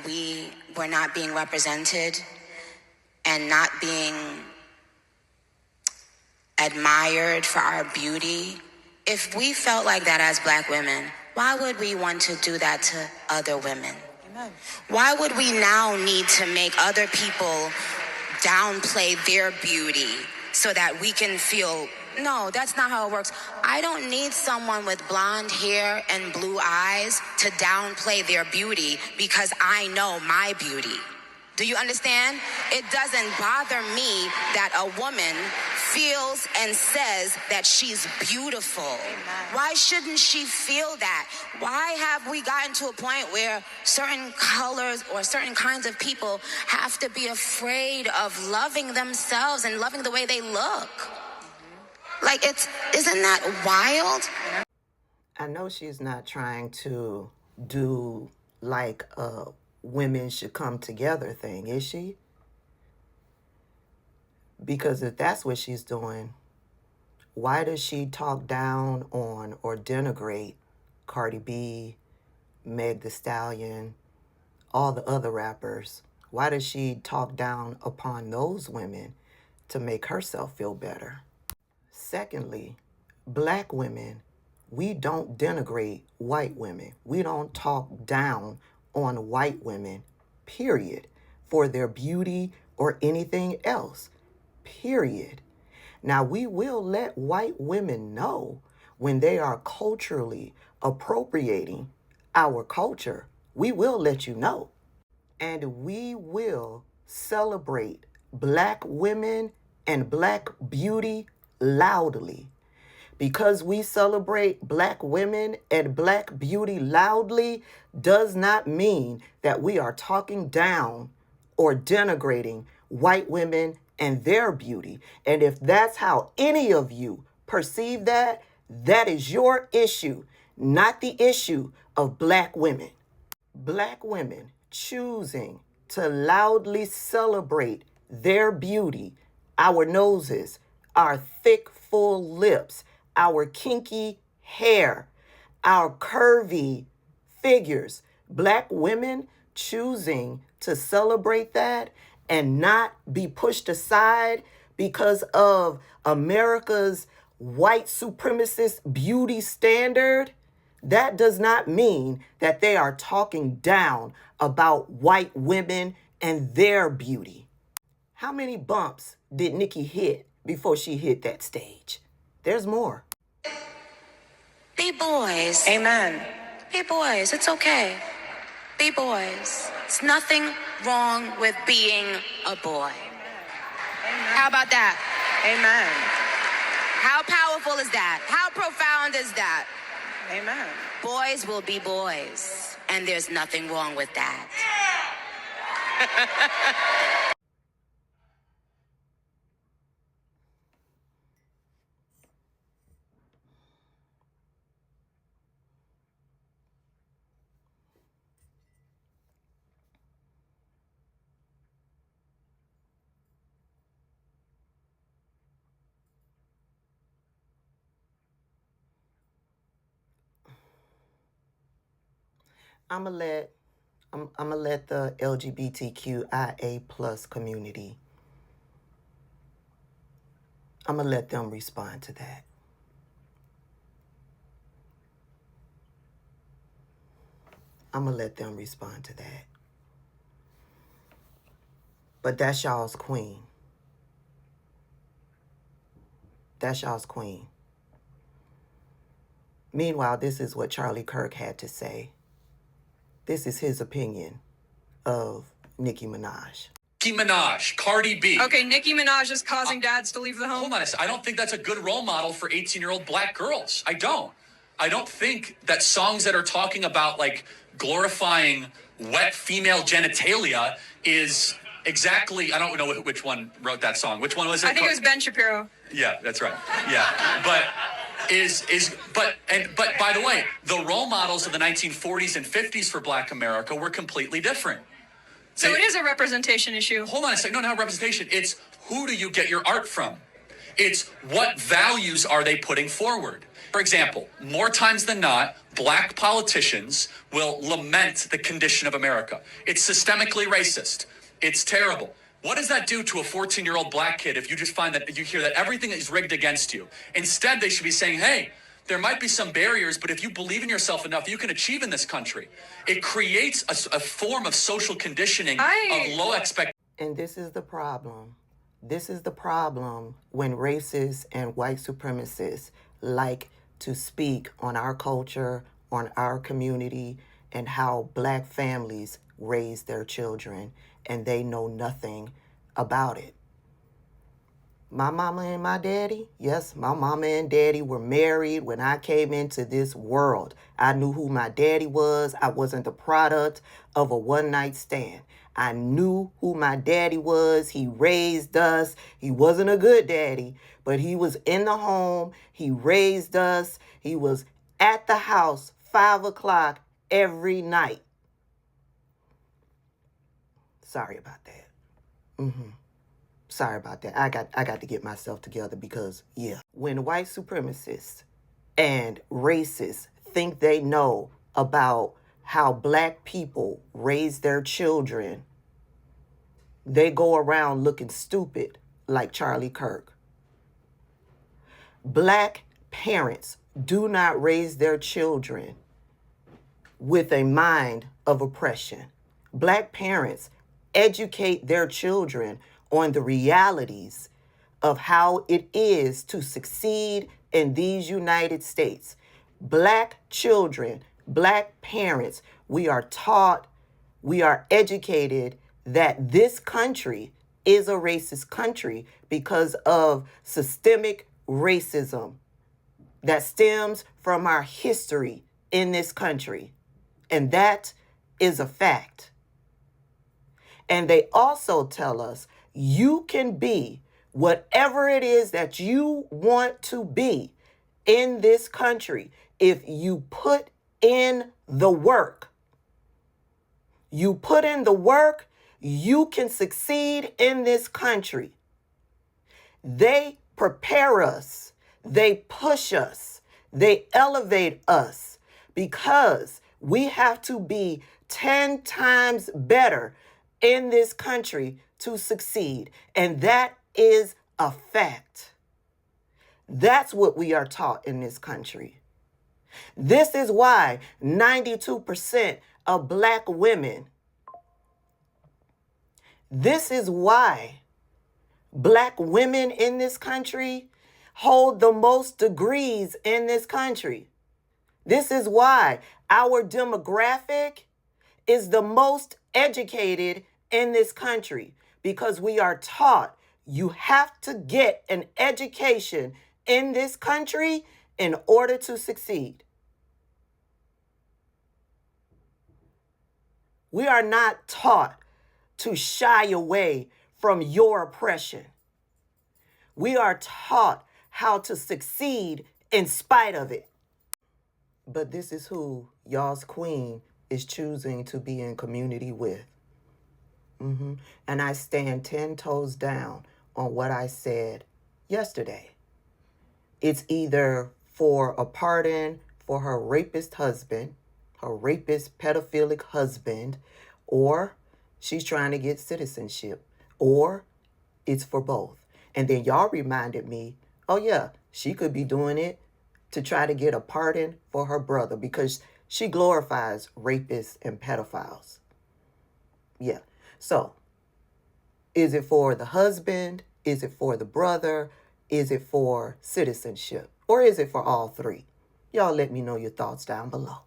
We were not being represented and not being admired for our beauty. If we felt like that as Black women, why would we want to do that to other women? Amen. Why would we now need to make other people downplay their beauty so that we can feel, no, that's not how it works. I don't need someone with blonde hair and blue eyes to downplay their beauty because I know my beauty. Do you understand? It doesn't bother me that a woman feels and says that she's beautiful. Amen. Why shouldn't she feel that? Why have we gotten to a point where certain colors or certain kinds of people have to be afraid of loving themselves and loving the way they look? Like, isn't that wild? I know she's not trying to do like a women should come together thing, is she? Because if that's what she's doing, why does she talk down on or denigrate Cardi B, Meg Thee Stallion, all the other rappers? Why does she talk down upon those women to make herself feel better? Secondly, Black women, we don't denigrate white women. We don't talk down on white women, period, for their beauty or anything else, period. Now, we will let white women know when they are culturally appropriating our culture. We will let you know. And we will celebrate Black women and Black beauty loudly. Because we celebrate Black women and Black beauty loudly does not mean that we are talking down or denigrating white women and their beauty. And if that's how any of you perceive that, that is your issue, not the issue of Black women. Black women choosing to loudly celebrate their beauty, our noses, our thick, full lips, our kinky hair, our curvy figures. Black women choosing to celebrate that and not be pushed aside because of America's white supremacist beauty standard, that does not mean that they are talking down about white women and their beauty. How many bumps did Nicki hit before she hit that stage? There's more. Be boys. Amen. Be boys. It's okay. Be boys. It's nothing wrong with being a boy. Amen. How about that? Amen. How powerful is that? How profound is that? Amen. Boys will be boys, and there's nothing wrong with that. I'm gonna let the LGBTQIA plus community, I'm gonna let them respond to that. I'm gonna let them respond to that. But that's y'all's queen. That's y'all's queen. Meanwhile, this is what Charlie Kirk had to say. This is his opinion of Nicki Minaj. Nicki Minaj, Cardi B. Okay, Nicki Minaj is causing dads to leave the home. Hold on a second. I don't think that's a good role model for 18-year-old Black girls. I don't think that songs that are talking about like glorifying wet female genitalia is exactly, I don't know which one wrote that song. Which one was it? I think it was Ben Shapiro. Yeah, that's right. Yeah. But but by the way, the role models of the 1940s and 50s for Black America were completely different. So it is a representation issue. Hold on a second. No, not representation. It's who do you get your art from? It's what values are they putting forward? For example, more times than not, black politicians will lament the condition of America. It's systemically racist. It's terrible. What does that do to a 14-year-old black kid if you just find that you hear that everything is rigged against you? Instead, they should be saying, hey, there might be some barriers, but if you believe in yourself enough, you can achieve in this country. It creates a form of social conditioning of low expectations. And this is the problem. This is the problem when racists and white supremacists like to speak on our culture, on our community, and how black families raise their children, and they know nothing about it. My mama and my daddy, yes, my mama and daddy were married when I came into this world. I knew who my daddy was. I wasn't the product of a one-night stand. I knew who my daddy was. He raised us. He wasn't a good daddy, but he was in the home. He raised us. He was at the house 5 o'clock every night. Sorry about that. Sorry about that. I got to get myself together because, yeah. When white supremacists and racists think they know about how black people raise their children, they go around looking stupid like Charlie Kirk. Black parents do not raise their children with a mind of oppression. Black parents educate their children on the realities of how it is to succeed in these United States. Black children, black parents, we are taught, we are educated that this country is a racist country because of systemic racism that stems from our history in this country. And that is a fact. And they also tell us you can be whatever it is that you want to be in this country if you put in the work. You put in the work, you can succeed in this country. They prepare us, they push us, they elevate us because we have to be 10 times better in this country to succeed. And that is a fact. That's what we are taught in this country. This is why 92% of black women, this is why black women in this country hold the most degrees in this country. This is why our demographic is the most educated in this country, because we are taught you have to get an education in this country in order to succeed. We are not taught to shy away from your oppression. We are taught how to succeed in spite of it. But this is who y'all's queen is choosing to be in community with. And I stand 10 toes down on what I said yesterday. It's either for a pardon for her rapist husband, her rapist pedophilic husband, or she's trying to get citizenship, or it's for both. And then y'all reminded me, oh yeah, she could be doing it to try to get a pardon for her brother because she glorifies rapists and pedophiles. Yeah. So, is it for the husband? Is it for the brother? Is it for citizenship? Or is it for all three? Y'all let me know your thoughts down below.